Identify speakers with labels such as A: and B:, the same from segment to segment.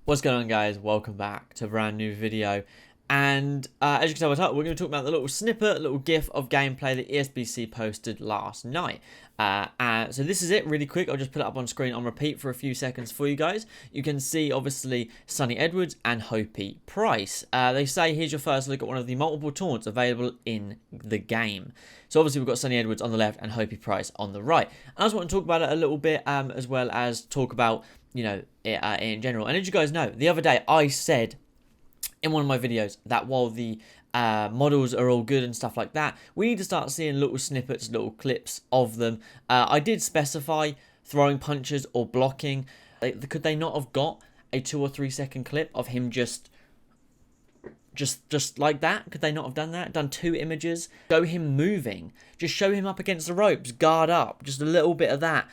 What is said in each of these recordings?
A: What's going on, guys? Welcome back to a brand new video. And as you can tell by the title, we're going to talk about the little snippet, little gif of gameplay that ESBC posted last night. So this is it, really quick. I'll just put it up on screen on repeat for a few seconds for you guys. You can see, obviously, Sunny Edwards and Hopi Price. They say, here's your first look at one of the multiple taunts available in the game. So obviously we've got Sunny Edwards on the left and Hopi Price on the right. And I just want to talk about it a little bit, as well as talk about, you know, in general. And as you guys know, the other day I said in one of my videos that while the models are all good and stuff like that, we need to start seeing little snippets, little clips of them. I did specify throwing punches or blocking. Could they not have got a 2 or 3 second clip of him just like that? Could they not have done that? Done 2 images, show him moving, just show him up against the ropes, guard up, just a little bit of that.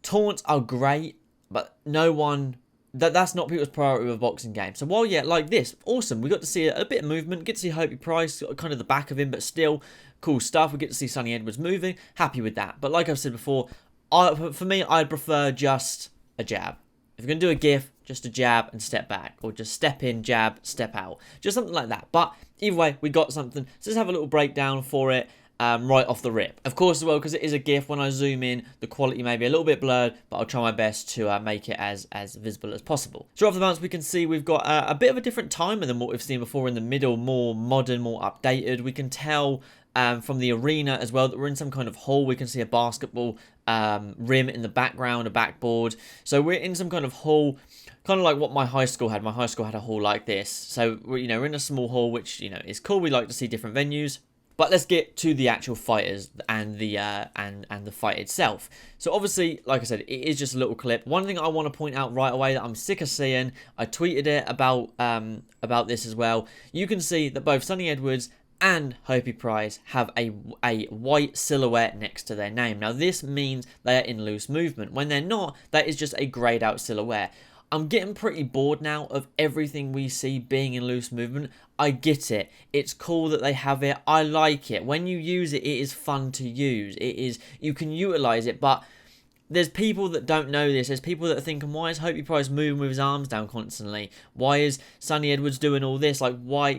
A: Taunts are great, but no one, that's not people's priority with a boxing game. So while, yeah, like this, awesome. We got to see a bit of movement, get to see Hopi Price, kind of the back of him, but still cool stuff. We get to see Sunny Edwards moving, happy with that. But like I've said before, for me, I'd prefer just a jab. If you're going to do a gif, just a jab and step back, or just step in, jab, step out. Just something like that. But either way, we got something. So let's have a little breakdown for it. Right off the rip. Of course, as well, because it is a GIF, when I zoom in, the quality may be a little bit blurred, but I'll try my best to make it as visible as possible. So off the bounce, we can see we've got a bit of a different timer than what we've seen before in the middle, more modern, more updated. We can tell from the arena as well that we're in some kind of hall. We can see a basketball rim in the background, a backboard. So we're in some kind of hall, kind of like what my high school had. My high school had a hall like this. So we're in a small hall, which is cool. We like to see different venues. But let's get to the actual fighters and the fight itself. So obviously, like I said, it is just a little clip. One thing I want to point out right away that I'm sick of seeing, I tweeted it about this as well. You can see that both Sunny Edwards and Hopi Price have a white silhouette next to their name. Now this means they are in loose movement. When they're not, that is just a grayed out silhouette. I'm getting pretty bored now of everything we see being in loose movement. I get it. It's cool that they have it. I like it. When you use it, it is fun to use. You can utilize it, but there's people that don't know this. There's people that are thinking, why is Hopi Price moving with his arms down constantly? Why is Sunny Edwards doing all this? Like, why,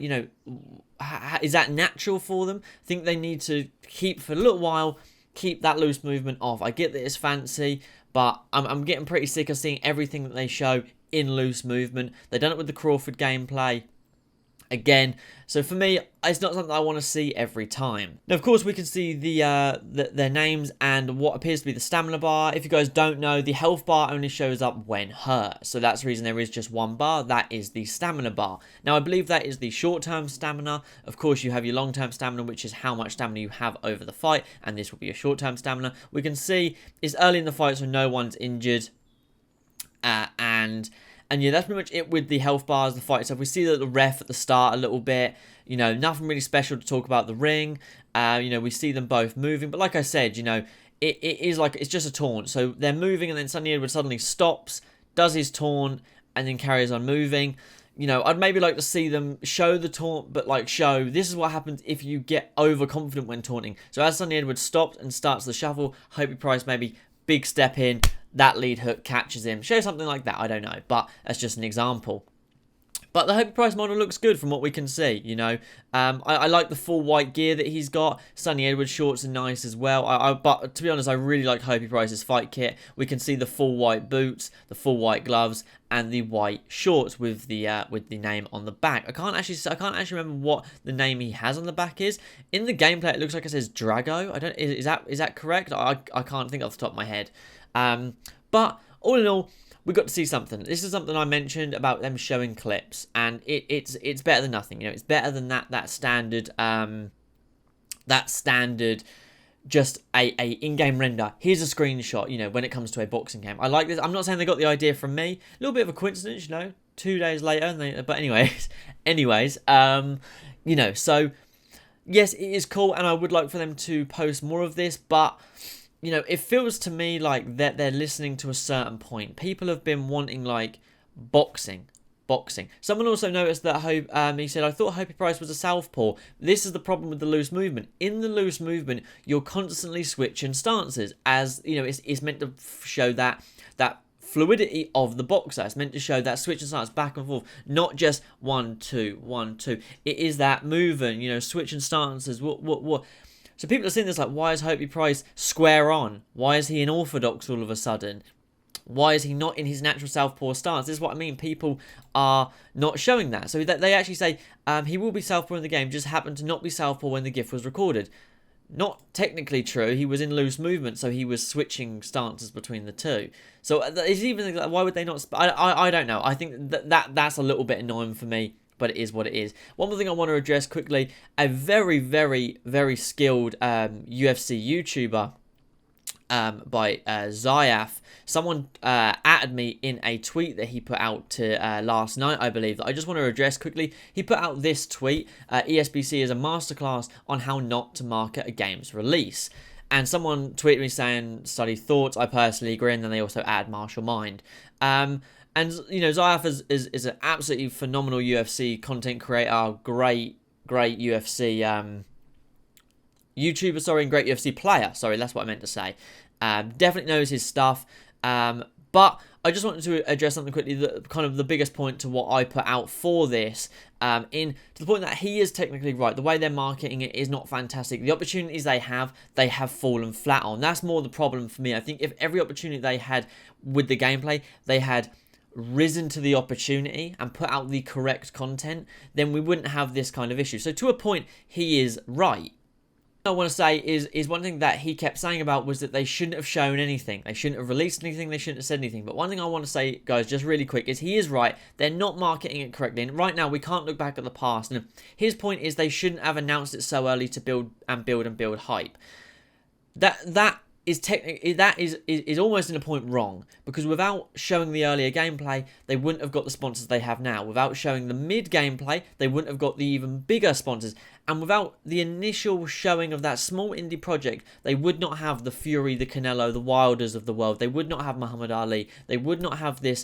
A: is that natural for them? I think they need to keep, for a little while, keep that loose movement off. I get that it's fancy, but I'm getting pretty sick of seeing everything that they show in loose movement. They've done it with the Crawford gameplay again. So for me, it's not something I want to see every time. Now, of course, we can see their names and what appears to be the stamina bar. If you guys don't know, the health bar only shows up when hurt. So that's the reason there is just one bar. That is the stamina bar. Now, I believe that is the short-term stamina. Of course, you have your long-term stamina, which is how much stamina you have over the fight. And this will be your short-term stamina. We can see it's early in the fight, so no one's injured. And yeah, that's pretty much it with the health bars, the fight itself. We see that the ref at the start a little bit, nothing really special to talk about the ring. We see them both moving. But like I said, it is like, it's just a taunt. So they're moving and then Sunny Edwards suddenly stops, does his taunt, and then carries on moving. I'd maybe like to see them show the taunt, but like show, this is what happens if you get overconfident when taunting. So as Sunny Edwards stops and starts the shuffle, Hopi Price maybe big step in, that lead hook catches him. Show something like that, I don't know, but that's just an example. But the Hopi Price model looks good from what we can see, I like the full white gear that he's got. Sunny Edwards shorts are nice as well. But to be honest, I really like Hopi Price's fight kit. We can see the full white boots, the full white gloves, and the white shorts with the name on the back. I can't actually remember what the name he has on the back is. In the gameplay, it looks like it says Drago. Is that correct? I can't think off the top of my head. But all in all, we got to see something. This is something I mentioned about them showing clips, and it's better than nothing. It's better than that standard just a in-game render. Here's a screenshot. When it comes to a boxing game, I like this. I'm not saying they got the idea from me. A little bit of a coincidence, 2 days later. But anyways, So yes, it is cool, and I would like for them to post more of this, but. It feels to me like that they're listening to a certain point. People have been wanting, like, boxing. Someone also noticed that he said, I thought Hopi Price was a southpaw. This is the problem with the loose movement. In the loose movement, you're constantly switching stances. As, it's meant to show that fluidity of the boxer. It's meant to show that switch and stance back and forth, not just 1, 2, 1, 2. It is that moving, you know, switch and stances. What? So people are seeing this like, why is Hopey Price square on? Why is he in orthodox all of a sudden? Why is he not in his natural southpaw stance? This is what I mean. People are not showing that. So they actually say he will be southpaw in the game, just happened to not be southpaw when the GIF was recorded. Not technically true. He was in loose movement, so he was switching stances between the two. So it's even like, why would they not? I don't know. I think that's a little bit annoying for me, but it is what it is. One more thing I want to address quickly: a very, very, very skilled UFC YouTuber by Zayaf. Someone added me in a tweet that he put out to last night, I believe, that I just want to address quickly. He put out this tweet: ESBC is a masterclass on how not to market a game's release. And someone tweeted me saying, study thoughts, I personally agree, and then they also add Martial Mind. And, you know, Zayaf is an absolutely phenomenal UFC content creator, great UFC YouTuber, sorry, and great UFC player. Sorry, that's what I meant to say. Definitely knows his stuff. But I just wanted to address something quickly, kind of the biggest point to what I put out for this, to the point that he is technically right. The way they're marketing it is not fantastic. The opportunities they have fallen flat on. That's more the problem for me. I think if every opportunity they had with the gameplay, they had risen to the opportunity and put out the correct content, then we wouldn't have this kind of issue. So to a point, he is right. I want to say is one thing that he kept saying about was that they shouldn't have shown anything. They shouldn't have released anything. They shouldn't have said anything. But one thing I want to say, guys, just really quick, is he is right. They're not marketing it correctly. And right now, we can't look back at the past. And his point is they shouldn't have announced it so early to build hype. That is technically, that is almost in a point wrong, because without showing the earlier gameplay, they wouldn't have got the sponsors they have now. Without showing the mid gameplay, they wouldn't have got the even bigger sponsors. And without the initial showing of that small indie project, they would not have the Fury, the Canelo, the Wilders of the world. They would not have Muhammad Ali. They would not have this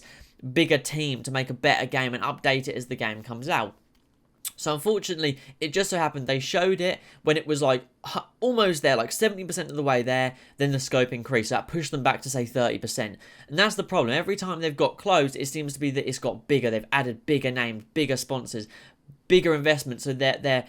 A: bigger team to make a better game and update it as the game comes out. So unfortunately, it just so happened they showed it when it was like almost there, like 70% of the way there, then the scope increased. That pushed them back to say 30%. And that's the problem. Every time they've got close, it seems to be that it's got bigger. They've added bigger names, bigger sponsors, bigger investments. So their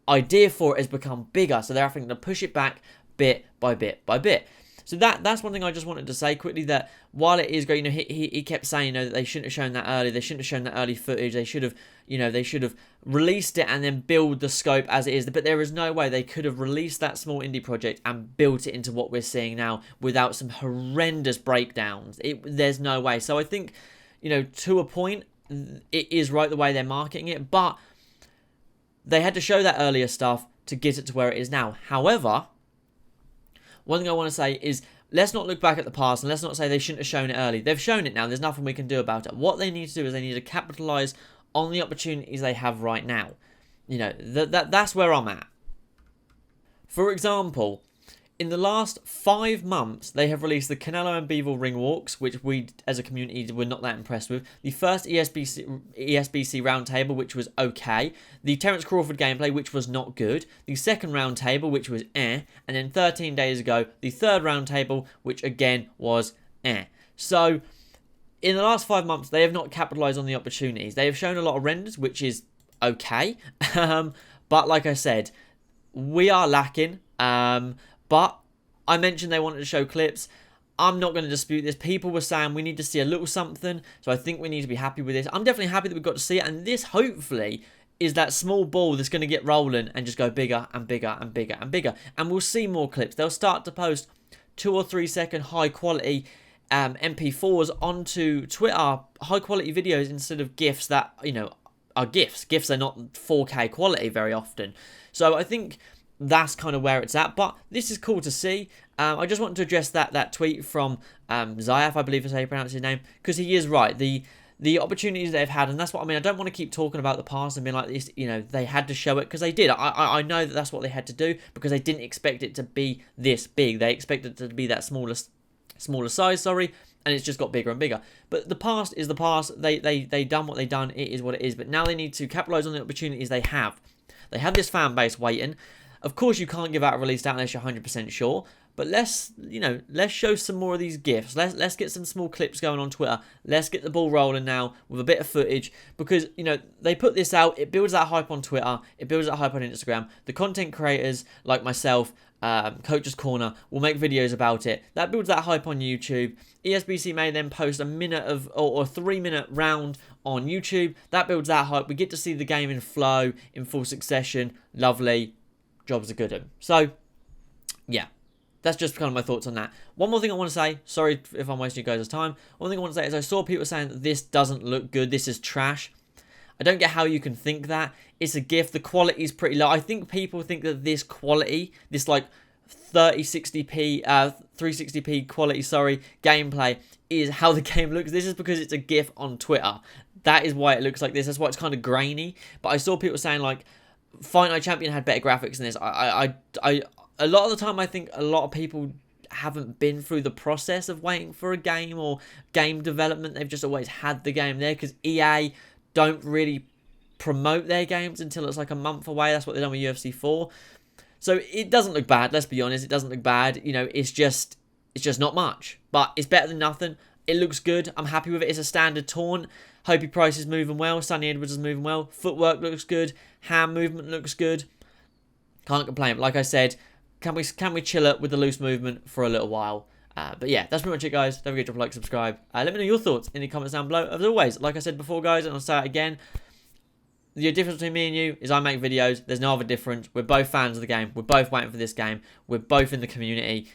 A: idea for it has become bigger. So they're having to push it back bit by bit by bit. So that's one thing I just wanted to say quickly, that while it is great, you know, he kept saying, you know, that they shouldn't have shown that early. They shouldn't have shown that early footage. They should have, you know, they should have released it and then build the scope as it is. But there is no way they could have released that small indie project and built it into what we're seeing now without some horrendous breakdowns. There's no way. So I think, you know, to a point, it is right the way they're marketing it, but they had to show that earlier stuff to get it to where it is now. However, one thing I want to say is, let's not look back at the past and let's not say they shouldn't have shown it early. They've shown it now. There's nothing we can do about it. What they need to do is they need to capitalise on the opportunities they have right now. You know, that's where I'm at. For example, in the last 5 months, they have released the Canelo and Bivol ring walks, which we, as a community, were not that impressed with. The first ESBC roundtable, which was okay. The Terence Crawford gameplay, which was not good. The second roundtable, which was eh. And then 13 days ago, the third roundtable, which again was eh. So, in the last 5 months, they have not capitalised on the opportunities. They have shown a lot of renders, which is okay. But like I said, we are lacking. But I mentioned they wanted to show clips. I'm not going to dispute this. People were saying we need to see a little something. So I think we need to be happy with this. I'm definitely happy that we got to see it. And this, hopefully, is that small ball that's going to get rolling and just go bigger and bigger and bigger and bigger. And we'll see more clips. They'll start to post 2 or 3 second high quality MP4s onto Twitter. High quality videos instead of GIFs that, you know, are GIFs. GIFs are not 4K quality very often. So I think that's kind of where it's at, but this is cool to see. I just wanted to address that tweet from Zayaf, I believe is how you pronounce his name, because he is right. The opportunities they've had, and that's what I mean. I don't want to keep talking about the past and being like this, you know, they had to show it, because they did. I know that that's what they had to do, because they didn't expect it to be this big. They expected it to be that smaller size, sorry, and it's just got bigger and bigger. But the past is the past. They done what they done. It is what it is. But now they need to capitalize on the opportunities they have. They have this fan base waiting. Of course, you can't give out a release date unless you're 100% sure, But let's show some more of these GIFs. Let's get some small clips going on Twitter. Let's get the ball rolling now with a bit of footage, because they put this out. It builds that hype on Twitter. It builds that hype on Instagram. The content creators like myself, Coach's Corner, will make videos about it. That builds that hype on YouTube. ESBC may then post a minute of or 3-minute round on YouTube. That builds that hype. We get to see the game in flow, in full succession. Lovely. Jobs are good. So, yeah. That's just kind of my thoughts on that. One more thing I want to say. Sorry if I'm wasting you guys' time. One thing I want to say is I saw people saying that this doesn't look good. This is trash. I don't get how you can think that. It's a GIF. The quality is pretty low. I think people think that this quality, this like 360p quality, gameplay is how the game looks. This is because it's a GIF on Twitter. That is why it looks like this. That's why it's kind of grainy. But I saw people saying like Fight Night Champion had better graphics than this. A lot of the time, I think a lot of people haven't been through the process of waiting for a game or game development. They've just always had the game there, because EA don't really promote their games until it's like a month away. That's what they've done with UFC 4. So it doesn't look bad. Let's be honest. It doesn't look bad. It's just not much. But it's better than nothing. It looks good. I'm happy with it. It's a standard taunt. Hopey Price is moving well. Sonny Edwards is moving well. Footwork looks good. Hand movement looks good. Can't complain. But like I said, can we chill it with the loose movement for a little while? But yeah, that's pretty much it, guys. Don't forget to drop a like, subscribe. Let me know your thoughts in the comments down below. As always, like I said before, guys, and I'll say it again, the difference between me and you is I make videos. There's no other difference. We're both fans of the game. We're both waiting for this game. We're both in the community.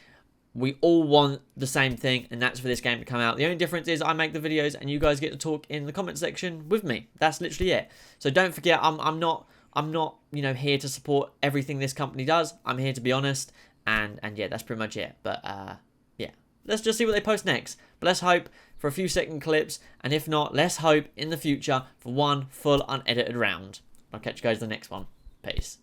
A: We all want the same thing, and that's for this game to come out. The only difference is I make the videos and you guys get to talk in the comment section with me. That's literally it. So don't forget, I'm not here to support everything this company does. I'm here to be honest, and yeah, that's pretty much it. But yeah, let's just see what they post next. But let's hope for a few second clips, and if not, let's hope in the future for one full unedited round. I'll catch you guys in the next one. Peace.